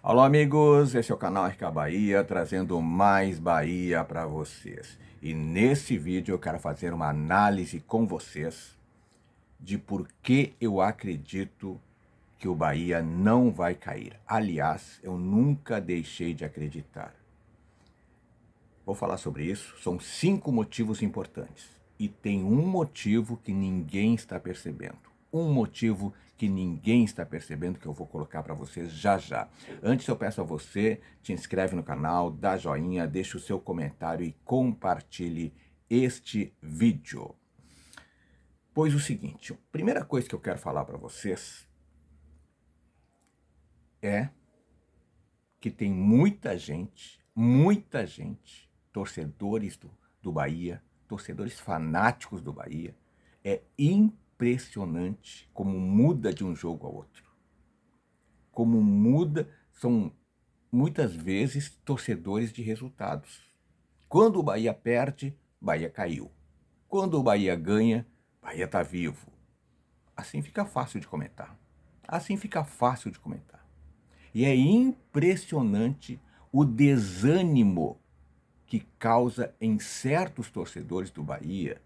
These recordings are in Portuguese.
Alô, amigos, esse é o canal RK Bahia, trazendo mais Bahia para vocês. E nesse vídeo eu quero fazer uma análise com vocês de por que eu acredito que o Bahia não vai cair. Aliás, eu nunca deixei de acreditar. Vou falar sobre isso, são 5 motivos importantes. E tem um motivo que ninguém está percebendo. Um motivo que ninguém está percebendo que eu vou colocar para vocês já já. Antes eu peço a você, te inscreve no canal, dá joinha, deixa o seu comentário e compartilhe este vídeo. Pois o seguinte, a primeira coisa que eu quero falar para vocês é que tem muita gente, torcedores do Bahia, torcedores fanáticos do Bahia. É impressionante como muda de um jogo ao outro. Como muda, são muitas vezes torcedores de resultados. Quando o Bahia perde, Bahia caiu. Quando o Bahia ganha, Bahia está vivo. Assim fica fácil de comentar. Assim fica fácil de comentar. E é impressionante o desânimo que causa em certos torcedores do Bahia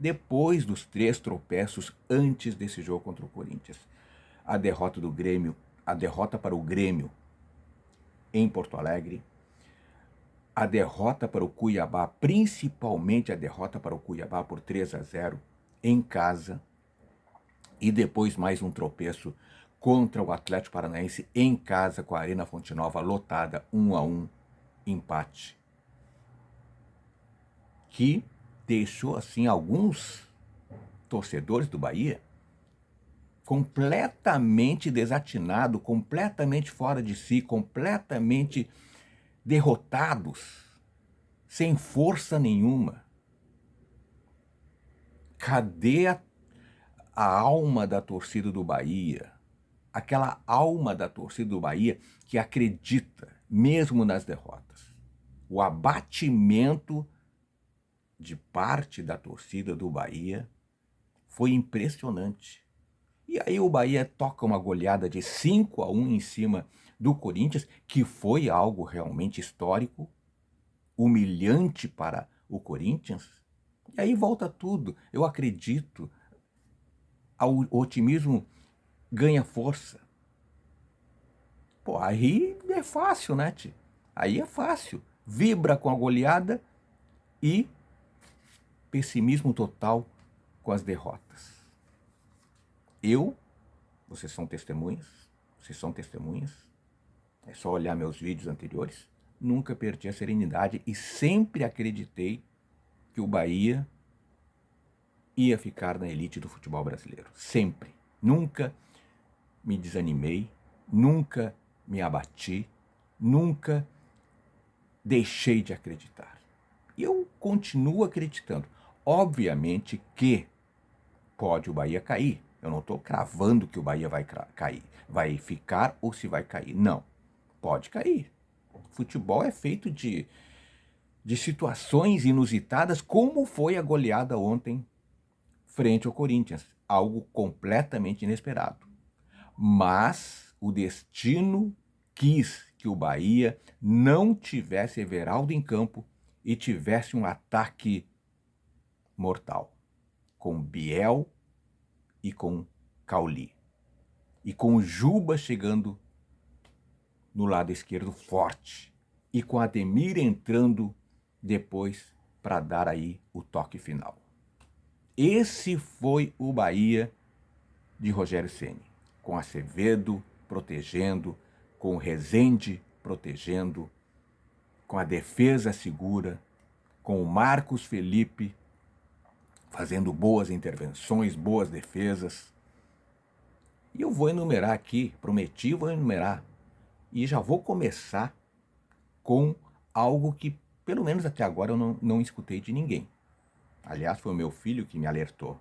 depois dos 3 tropeços antes desse jogo contra o Corinthians. A derrota do Grêmio, a derrota para o Grêmio em Porto Alegre, a derrota para o Cuiabá, principalmente a derrota para o Cuiabá por 3-0 em casa, e depois mais um tropeço contra o Atlético Paranaense em casa, com a Arena Fonte Nova lotada, 1-1, empate. Que deixou assim alguns torcedores do Bahia completamente desatinado, completamente fora de si, completamente derrotados, sem força nenhuma. Cadê a alma da torcida do Bahia? Aquela alma da torcida do Bahia que acredita, mesmo nas derrotas. O abatimento de parte da torcida do Bahia foi impressionante. E aí o Bahia toca uma goleada de 5-1 em cima do Corinthians, que foi algo realmente histórico, humilhante para o Corinthians. E aí volta tudo. Eu acredito, o otimismo ganha força. Pô, aí é fácil, né, tio? Aí é fácil. Vibra com a goleada e pessimismo total com as derrotas. Vocês são testemunhas, é só olhar meus vídeos anteriores, nunca perdi a serenidade e sempre acreditei que o Bahia ia ficar na elite do futebol brasileiro. Sempre. Nunca me desanimei, nunca me abati, nunca deixei de acreditar. E eu continuo acreditando. Obviamente que pode o Bahia cair. Eu não estou cravando que o Bahia vai cair, vai ficar ou se vai cair. Não, pode cair. Futebol é feito de situações inusitadas, como foi a goleada ontem frente ao Corinthians. Algo completamente inesperado. Mas o destino quis que o Bahia não tivesse Everaldo em campo e tivesse um ataque mortal, com Biel e com Cauli. E com o Juba chegando no lado esquerdo forte. E com Ademir entrando depois para dar aí o toque final. Esse foi o Bahia de Rogério Ceni, com Acevedo protegendo, com o Rezende protegendo, com a defesa segura, com o Marcos Felipe fazendo boas intervenções, boas defesas. E eu vou enumerar aqui, prometi, vou enumerar. E já vou começar com algo que, pelo menos até agora, eu não escutei de ninguém. Aliás, foi o meu filho que me alertou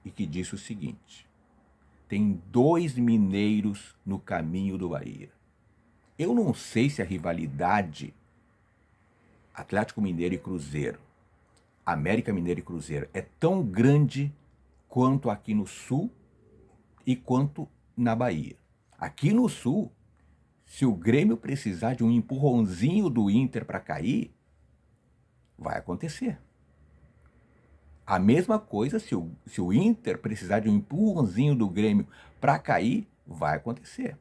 e que disse o seguinte: tem 2 mineiros no caminho do Bahia. Eu não sei se a rivalidade Atlético Mineiro e Cruzeiro, América Mineiro e Cruzeiro, é tão grande quanto aqui no Sul e quanto na Bahia. Aqui no Sul, Se o Grêmio precisar de um empurrãozinho do Inter para cair, vai acontecer. A mesma coisa, se o Inter precisar de um empurrãozinho do Grêmio para cair, vai acontecer.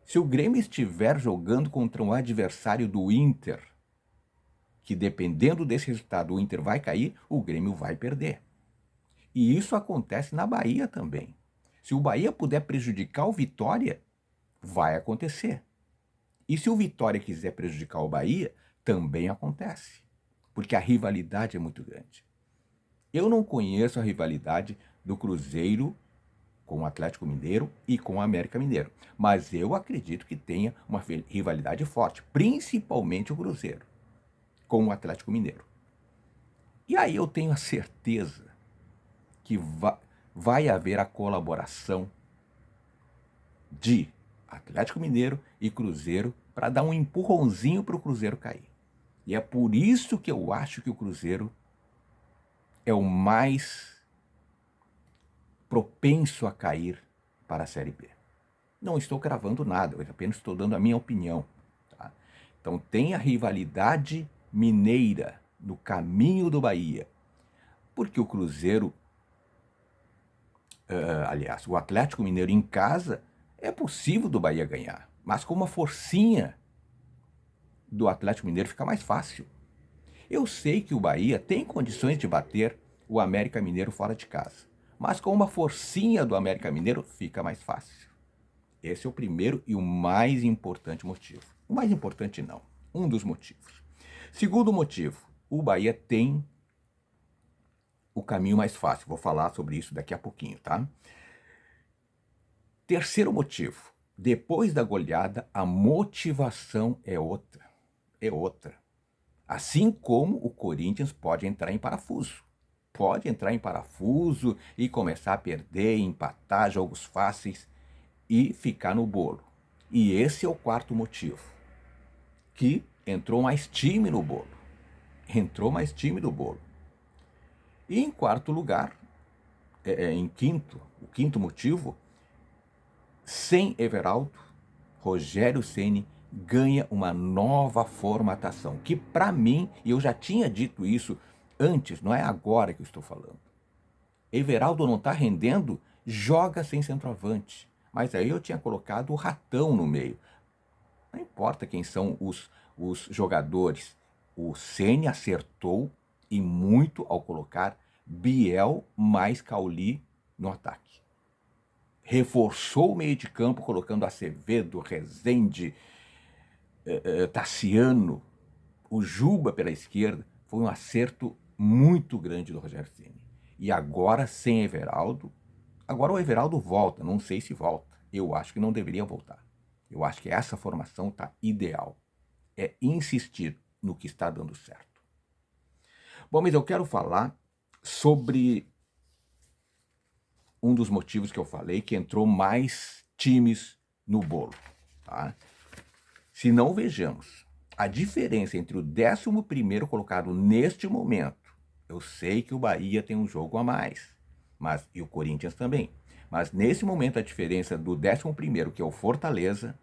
Se o Grêmio estiver jogando contra um adversário do Inter, que dependendo desse resultado o Inter vai cair, o Grêmio vai perder. E isso acontece na Bahia também. Se o Bahia puder prejudicar o Vitória, vai acontecer. E se o Vitória quiser prejudicar o Bahia, também acontece. Porque a rivalidade é muito grande. Eu não conheço a rivalidade do Cruzeiro com o Atlético Mineiro e com o América Mineiro. Mas eu acredito que tenha uma rivalidade forte, principalmente o Cruzeiro com o Atlético Mineiro. E aí eu tenho a certeza que vai haver a colaboração de Atlético Mineiro e Cruzeiro para dar um empurrãozinho para o Cruzeiro cair. E é por isso que eu acho que o Cruzeiro é o mais propenso a cair para a Série B. Não estou cravando nada, eu apenas estou dando a minha opinião. Tá? Então tem a rivalidade mineira no caminho do Bahia, porque o Cruzeiro, aliás, o Atlético Mineiro em casa, é possível do Bahia ganhar, mas com uma forcinha do Atlético Mineiro fica mais fácil. Eu sei que o Bahia tem condições de bater o América Mineiro fora de casa, mas com uma forcinha do América Mineiro fica mais fácil. Esse é o primeiro e o mais importante motivo. O mais importante não, um dos motivos. Segundo motivo, o Bahia tem o caminho mais fácil. Vou falar sobre isso daqui a pouquinho, tá? Terceiro motivo, depois da goleada, a motivação é outra. É outra. Assim como o Corinthians pode entrar em parafuso. Pode entrar em parafuso e começar a perder, empatar jogos fáceis e ficar no bolo. E esse é o quarto motivo, que entrou mais time no bolo. Entrou mais time no bolo. E em quarto lugar, o quinto motivo, sem Everaldo, Rogério Ceni ganha uma nova formatação, que para mim, e eu já tinha dito isso antes, não é agora que eu estou falando. Everaldo não está rendendo, joga sem centroavante. Mas aí eu tinha colocado o Ratão no meio. Não importa quem são os jogadores. O Ceni acertou e muito ao colocar Biel mais Cauli no ataque. Reforçou o meio de campo colocando Acevedo, Rezende, Tassiano, o Juba pela esquerda. Foi um acerto muito grande do Rogério Ceni. E agora sem Everaldo, agora o Everaldo volta, não sei se volta. Eu acho que não deveria voltar. Eu acho que essa formação está ideal. É insistir no que está dando certo. Bom, mas eu quero falar sobre um dos motivos que eu falei, que entrou mais times no bolo. Tá? Se não vejamos a diferença entre o 11º colocado neste momento, eu sei que o Bahia tem um jogo a mais, mas e o Corinthians também. Mas nesse momento a diferença do 11º, que é o Fortaleza,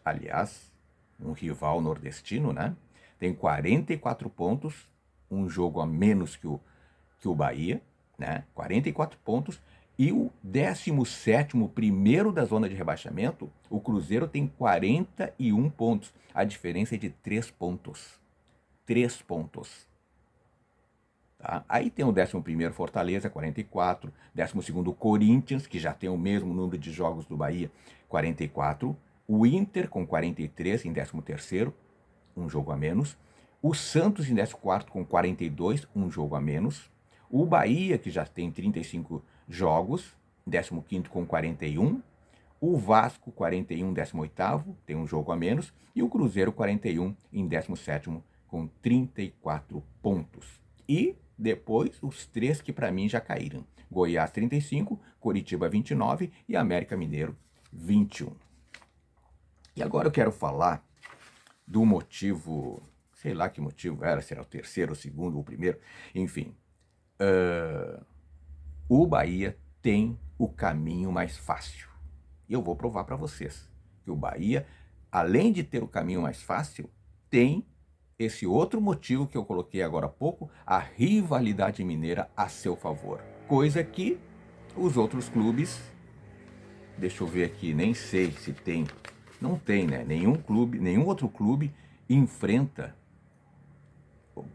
aliás, um rival nordestino, né? Tem 44 pontos, um jogo a menos que o Bahia, né? 44 pontos. E o 17º, primeiro da zona de rebaixamento, o Cruzeiro tem 41 pontos. A diferença é de 3 pontos. 3 pontos. Tá? Aí tem o 11º Fortaleza, 44. 12º Corinthians, que já tem o mesmo número de jogos do Bahia, 44. O Inter com 43 em 13º, um jogo a menos. O Santos em 14º com 42, um jogo a menos. O Bahia, que já tem 35 jogos, 15º com 41. O Vasco, 41, 18º, tem um jogo a menos. E o Cruzeiro, 41, em 17º, com 34 pontos. E depois, os três que para mim já caíram. Goiás, 35, Coritiba, 29 e América Mineiro, 21. E agora eu quero falar do motivo, sei lá que motivo era, se era o terceiro, o segundo, o primeiro, enfim. O Bahia tem o caminho mais fácil. E eu vou provar para vocês que o Bahia, além de ter o caminho mais fácil, tem esse outro motivo que eu coloquei agora há pouco, a rivalidade mineira a seu favor. Coisa que os outros clubes, deixa eu ver aqui, nem sei se tem, não tem, né? Nenhum outro clube enfrenta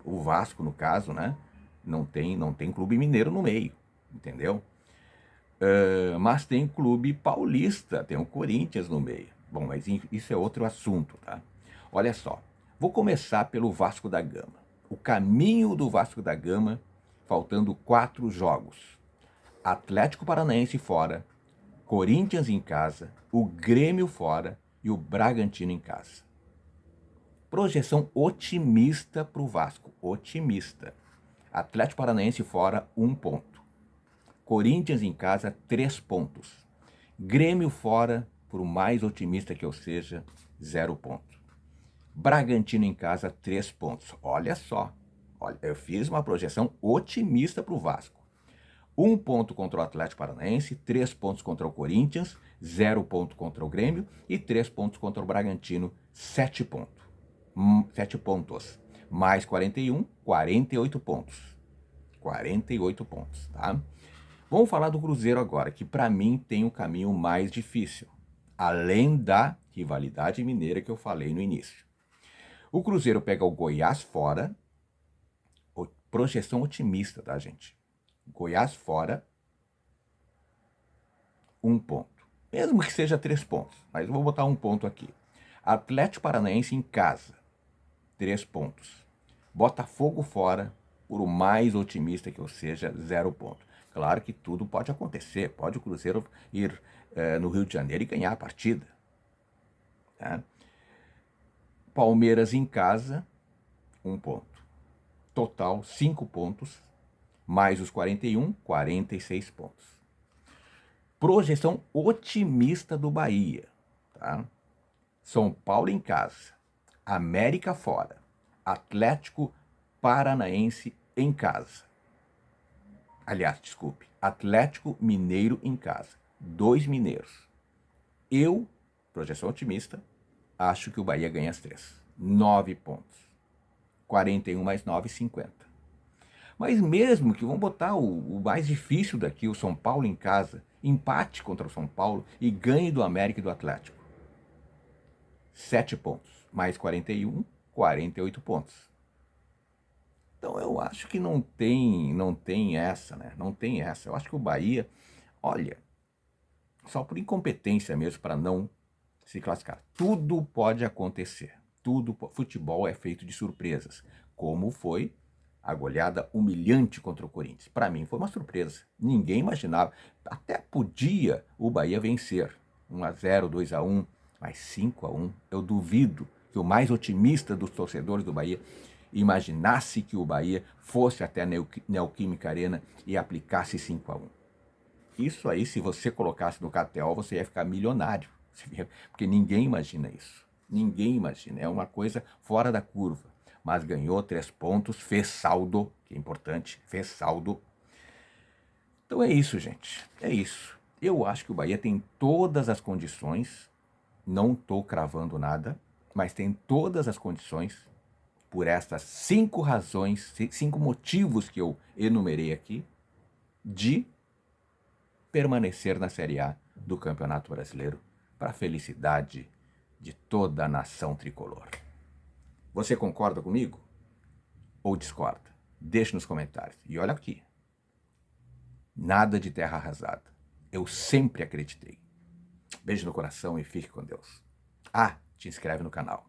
o Vasco, no caso, né? Não tem clube mineiro no meio, entendeu? Mas tem clube paulista, tem o Corinthians no meio. Bom, mas isso é outro assunto, tá? Olha só, vou começar pelo Vasco da Gama. O caminho do Vasco da Gama, faltando 4 jogos. Atlético Paranaense fora, Corinthians em casa, o Grêmio fora e o Bragantino em casa. Projeção otimista para o Vasco, otimista. Atlético Paranaense fora, 1 ponto. Corinthians em casa, 3 pontos. Grêmio fora, por mais otimista que eu seja, 0 ponto. Bragantino em casa, 3 pontos. Olha só, eu fiz uma projeção otimista para o Vasco. 1 ponto contra o Atlético Paranaense, 3 pontos contra o Corinthians, 0 ponto contra o Grêmio e 3 pontos contra o Bragantino, 7 pontos. 7 pontos. Mais 41, 48 pontos. 48 pontos, tá? Vamos falar do Cruzeiro agora, que para mim tem o caminho mais difícil, além da rivalidade mineira que eu falei no início. O Cruzeiro pega o Goiás fora, projeção otimista, tá, gente? Goiás fora, 1 ponto. Mesmo que seja 3 pontos, mas eu vou botar 1 ponto aqui. Atlético Paranaense em casa, 3 pontos. Botafogo fora, por o mais otimista que eu seja, 0 ponto. Claro que tudo pode acontecer, pode o Cruzeiro ir no Rio de Janeiro e ganhar a partida. Tá? Palmeiras em casa, 1 ponto. Total, 5 pontos, mais os 41, 46 pontos. Projeção otimista do Bahia. Tá? São Paulo em casa, América fora, Atlético Paranaense em casa. Aliás, desculpe, Atlético Mineiro em casa. 2 mineiros. Eu, projeção otimista, acho que o Bahia ganha as 3. 9 pontos. 41 mais 9, 50. Mas mesmo que, vamos botar o mais difícil daqui, o São Paulo em casa, empate contra o São Paulo e ganhe do América e do Atlético. 7 pontos. Mais 41, 48 pontos. Então eu acho que não tem essa, né? Não tem essa. Eu acho que o Bahia, olha, só por incompetência mesmo para não se classificar. Tudo pode acontecer. Futebol é feito de surpresas, como foi a goleada humilhante contra o Corinthians. Para mim foi uma surpresa. Ninguém imaginava. Até podia o Bahia vencer. 1-0, 2-1, mas 5-1. Eu duvido que o mais otimista dos torcedores do Bahia imaginasse que o Bahia fosse até a Neoquímica Arena e aplicasse 5-1. Isso aí, se você colocasse no KTO, você ia ficar milionário. Porque ninguém imagina isso. Ninguém imagina. É uma coisa fora da curva. Mas ganhou 3 pontos, fez saldo, que é importante, fez saldo. Então é isso, gente. É isso. Eu acho que o Bahia tem todas as condições, não estou cravando nada, mas tem todas as condições, por estas 5 razões, 5 motivos que eu enumerei aqui, de permanecer na Série A do Campeonato Brasileiro, para a felicidade de toda a nação tricolor. Você concorda comigo? Ou discorda? Deixe nos comentários. E olha aqui, nada de terra arrasada. Eu sempre acreditei. Beijo no coração e fique com Deus. Ah, te inscreve no canal.